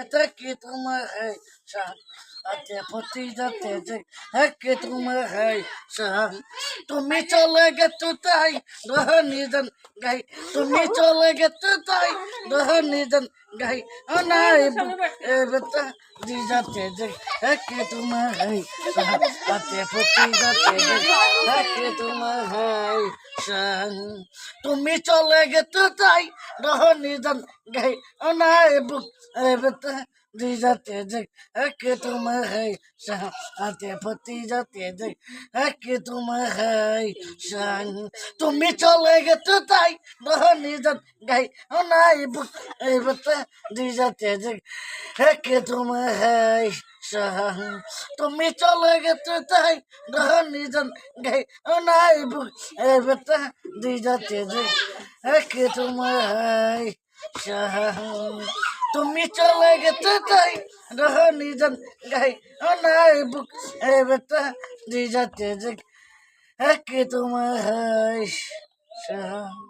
তাকে তোমার है शान আতে পতি যাতে যে একে তোমার है शान তুমি চলে গেছো তাই রহ নিজন গাই তুমি চলে গেছো তাই রহ নিজন গাই অনাই বেতা দি যাতে যে একে তোমার है शान আতে পতি যাতে যে একে তোমার है शान তুমি চলে গেছো তাই রহ নিজন গাই অনাই बेटा दी जाते जग कि तुम है शान आते पति जाते जग कि तुम है शान तुम चले गए तो ताई रहनी जन गई नाई बुक बेटा दी जाते जग कि तुम है शान तुम चले गए तो ताई रहनी जन गई नाई बुक बेटा दी जाते जग कि तुम है शान তুমি চলে গেছো তাই রহ নিজন গাই অনাই বুক এ বেটা দি যাতে যে একে তোমার হাই শান